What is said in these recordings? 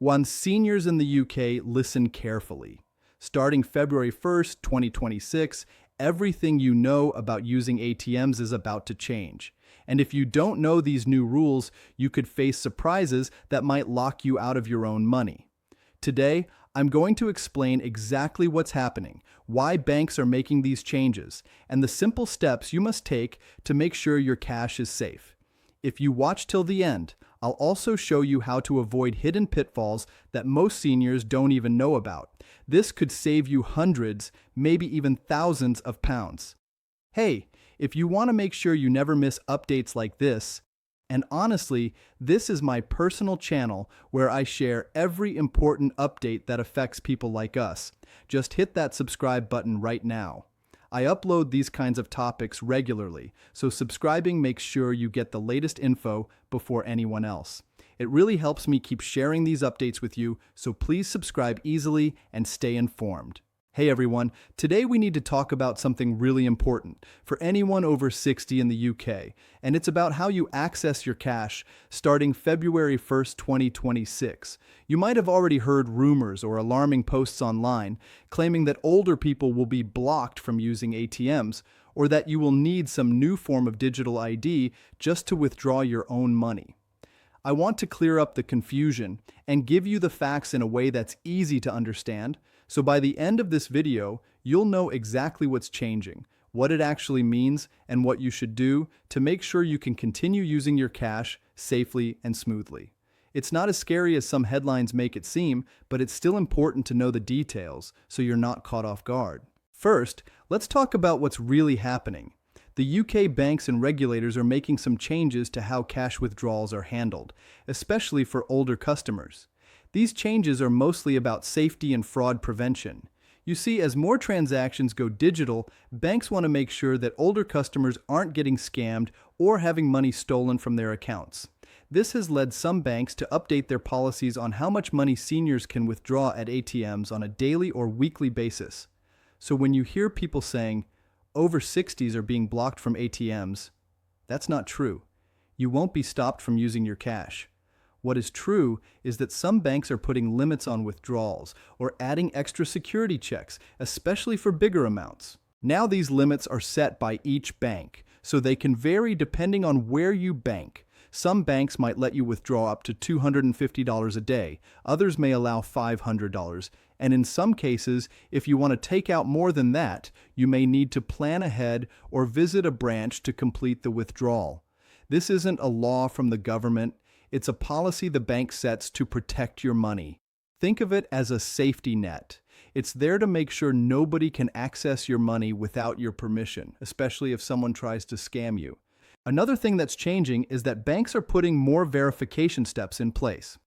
One, seniors in the UK, listen carefully. Starting February 1st, 2026, everything you know about using ATMs is about to change. And if you don't know these new rules, you could face surprises that might lock you out of your own money. Today, I'm going to explain exactly what's happening, why banks are making these changes, and the simple steps you must take to make sure your cash is safe. If you watch till the end, I'll also show you how to avoid hidden pitfalls that most seniors don't even know about. This could save you hundreds, maybe even thousands of pounds. Hey, if you want to make sure you never miss updates like this, and honestly, this is my personal channel where I share every important update that affects people like us. Just hit that subscribe button right now. I upload these kinds of topics regularly, so subscribing makes sure you get the latest info before anyone else. It really helps me keep sharing these updates with you, so please subscribe easily and stay informed. Hey everyone, today we need to talk about something really important for anyone over 60 in the UK, and it's about how you access your cash starting February 1st, 2026. You might have already heard rumors or alarming posts online claiming that older people will be blocked from using ATMs, or that you will need some new form of digital ID just to withdraw your own money. I want to clear up the confusion and give you the facts in a way that's easy to understand. So by the end of this video, you'll know exactly what's changing, what it actually means, and what you should do to make sure you can continue using your cash safely and smoothly. It's not as scary as some headlines make it seem, but it's still important to know the details so you're not caught off guard. First, let's talk about what's really happening. The UK banks and regulators are making some changes to how cash withdrawals are handled, especially for older customers. These changes are mostly about safety and fraud prevention. You see, as more transactions go digital, banks want to make sure that older customers aren't getting scammed or having money stolen from their accounts. This has led some banks to update their policies on how much money seniors can withdraw at ATMs on a daily or weekly basis. So when you hear people saying, over 60s are being blocked from ATMs, that's not true. You won't be stopped from using your cash. What is true is that some banks are putting limits on withdrawals or adding extra security checks, especially for bigger amounts. Now these limits are set by each bank, so they can vary depending on where you bank. Some banks might let you withdraw up to $250 a day, others may allow $500, and in some cases, if you want to take out more than that, you may need to plan ahead or visit a branch to complete the withdrawal. This isn't a law from the government. It's a policy the bank sets to protect your money. Think of it as a safety net. It's there to make sure nobody can access your money without your permission, especially if someone tries to scam you. Another thing that's changing is that banks are putting more verification steps in place.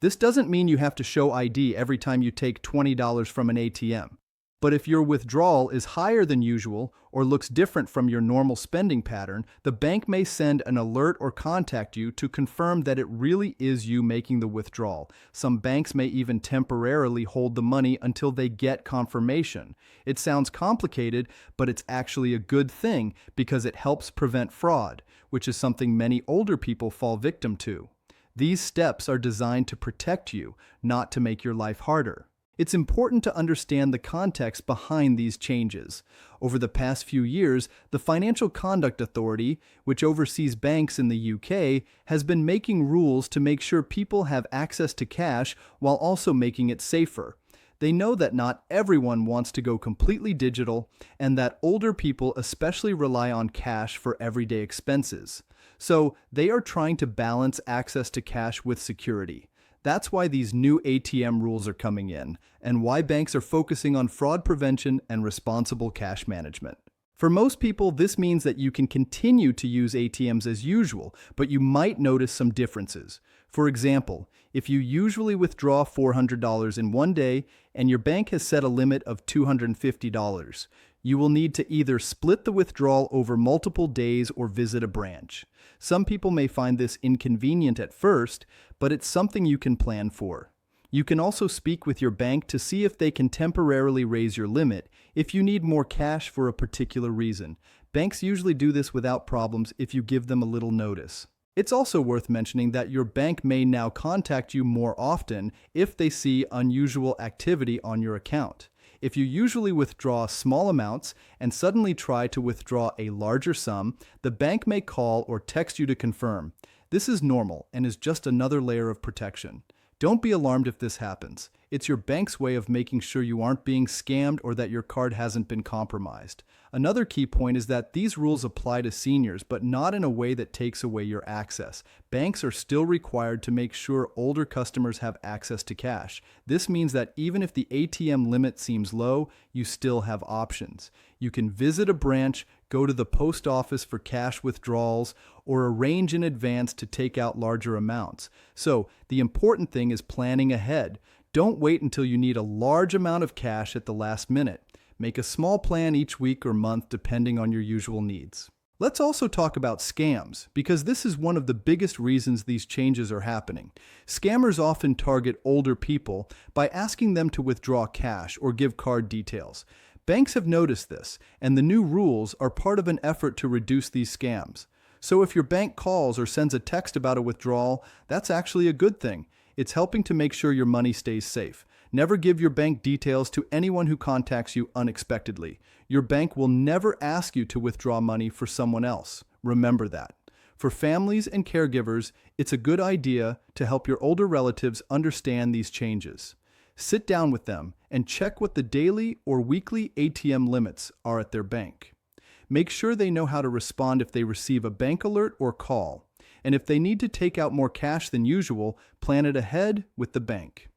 This doesn't mean you have to show ID every time you take $20 from an ATM. But if your withdrawal is higher than usual or looks different from your normal spending pattern, the bank may send an alert or contact you to confirm that it really is you making the withdrawal. Some banks may even temporarily hold the money until they get confirmation. It sounds complicated, but it's actually a good thing because it helps prevent fraud, which is something many older people fall victim to. These steps are designed to protect you, not to make your life harder. It's important to understand the context behind these changes. Over the past few years, the Financial Conduct Authority, which oversees banks in the UK, has been making rules to make sure people have access to cash while also making it safer. They know that not everyone wants to go completely digital and that older people especially rely on cash for everyday expenses. So they are trying to balance access to cash with security. That's why these new ATM rules are coming in, and why banks are focusing on fraud prevention and responsible cash management. For most people, this means that you can continue to use ATMs as usual, but you might notice some differences. For example, if you usually withdraw $400 in one day and your bank has set a limit of $250, you will need to either split the withdrawal over multiple days or visit a branch. Some people may find this inconvenient at first, but it's something you can plan for. You can also speak with your bank to see if they can temporarily raise your limit if you need more cash for a particular reason. Banks usually do this without problems if you give them a little notice. It's also worth mentioning that your bank may now contact you more often if they see unusual activity on your account. If you usually withdraw small amounts and suddenly try to withdraw a larger sum, the bank may call or text you to confirm. This is normal and is just another layer of protection. Don't be alarmed if this happens. It's your bank's way of making sure you aren't being scammed or that your card hasn't been compromised. Another key point is that these rules apply to seniors, but not in a way that takes away your access. Banks are still required to make sure older customers have access to cash. This means that even if the ATM limit seems low, you still have options. You can visit a branch, go to the post office for cash withdrawals, or arrange in advance to take out larger amounts. So, the important thing is planning ahead. Don't wait until you need a large amount of cash at the last minute. Make a small plan each week or month depending on your usual needs. Let's also talk about scams, because this is one of the biggest reasons these changes are happening. Scammers often target older people by asking them to withdraw cash or give card details. Banks have noticed this, and the new rules are part of an effort to reduce these scams. So if your bank calls or sends a text about a withdrawal, that's actually a good thing. It's helping to make sure your money stays safe. Never give your bank details to anyone who contacts you unexpectedly. Your bank will never ask you to withdraw money for someone else. Remember that. For families and caregivers, it's a good idea to help your older relatives understand these changes. Sit down with them and check what the daily or weekly ATM limits are at their bank. Make sure they know how to respond if they receive a bank alert or call. And if they need to take out more cash than usual, plan it ahead with the bank.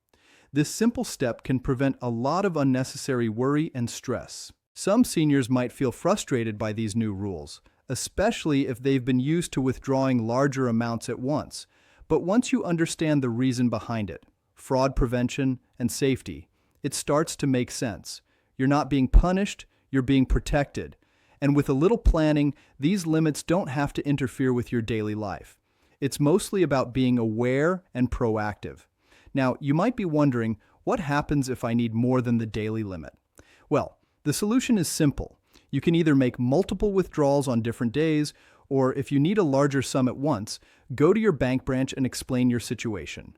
This simple step can prevent a lot of unnecessary worry and stress. Some seniors might feel frustrated by these new rules, especially if they've been used to withdrawing larger amounts at once. But once you understand the reason behind it, fraud prevention and safety, it starts to make sense. You're not being punished, you're being protected. And with a little planning, these limits don't have to interfere with your daily life. It's mostly about being aware and proactive. Now, you might be wondering, what happens if I need more than the daily limit? Well, the solution is simple. You can either make multiple withdrawals on different days, or if you need a larger sum at once, go to your bank branch and explain your situation.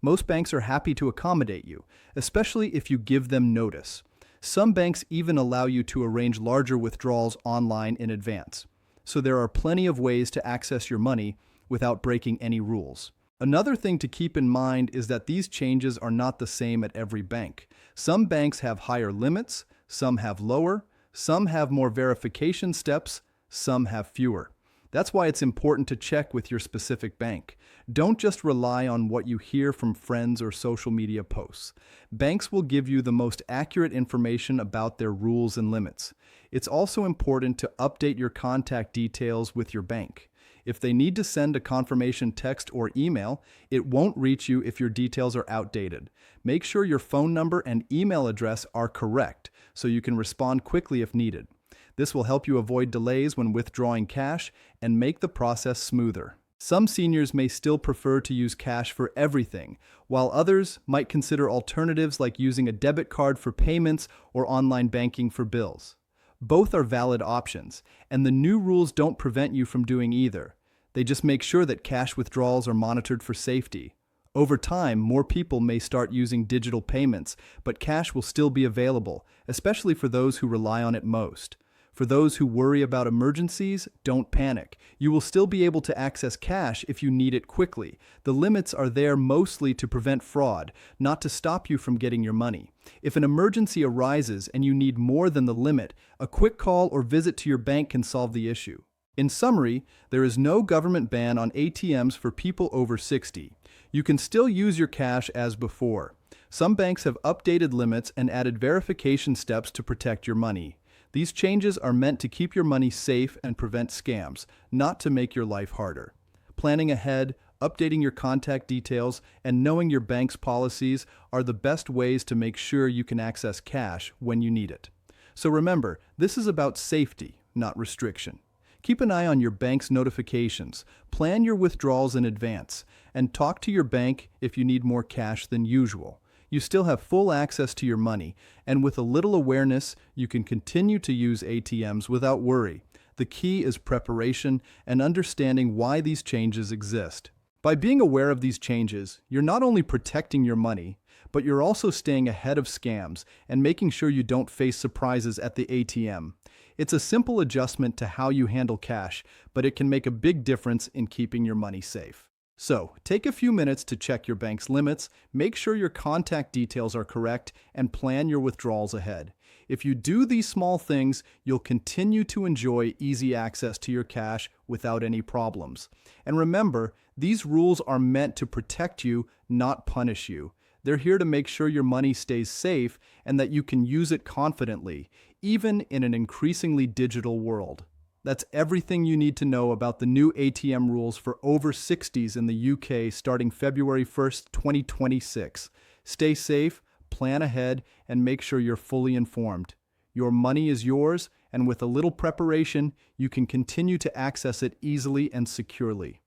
Most banks are happy to accommodate you, especially if you give them notice. Some banks even allow you to arrange larger withdrawals online in advance. So there are plenty of ways to access your money without breaking any rules. Another thing to keep in mind is that these changes are not the same at every bank. Some banks have higher limits, some have lower, some have more verification steps, some have fewer. That's why it's important to check with your specific bank. Don't just rely on what you hear from friends or social media posts. Banks will give you the most accurate information about their rules and limits. It's also important to update your contact details with your bank. If they need to send a confirmation text or email, it won't reach you if your details are outdated. Make sure your phone number and email address are correct so you can respond quickly if needed. This will help you avoid delays when withdrawing cash and make the process smoother. Some seniors may still prefer to use cash for everything, while others might consider alternatives like using a debit card for payments or online banking for bills. Both are valid options, and the new rules don't prevent you from doing either. They just make sure that cash withdrawals are monitored for safety. Over time, more people may start using digital payments, but cash will still be available, especially for those who rely on it most. For those who worry about emergencies, don't panic. You will still be able to access cash if you need it quickly. The limits are there mostly to prevent fraud, not to stop you from getting your money. If an emergency arises and you need more than the limit, a quick call or visit to your bank can solve the issue. In summary, there is no government ban on ATMs for people over 60. You can still use your cash as before. Some banks have updated limits and added verification steps to protect your money. These changes are meant to keep your money safe and prevent scams, not to make your life harder. Planning ahead, updating your contact details, and knowing your bank's policies are the best ways to make sure you can access cash when you need it. So remember, this is about safety, not restriction. Keep an eye on your bank's notifications, plan your withdrawals in advance, and talk to your bank if you need more cash than usual. You still have full access to your money, and with a little awareness, you can continue to use ATMs without worry. The key is preparation and understanding why these changes exist. By being aware of these changes, you're not only protecting your money, but you're also staying ahead of scams and making sure you don't face surprises at the ATM. It's a simple adjustment to how you handle cash, but it can make a big difference in keeping your money safe. So, take a few minutes to check your bank's limits, make sure your contact details are correct, and plan your withdrawals ahead. If you do these small things, you'll continue to enjoy easy access to your cash without any problems. And remember, these rules are meant to protect you, not punish you. They're here to make sure your money stays safe and that you can use it confidently, even in an increasingly digital world. That's everything you need to know about the new ATM rules for over 60s in the UK starting February 1st, 2026. Stay safe, plan ahead, and make sure you're fully informed. Your money is yours, and with a little preparation, you can continue to access it easily and securely.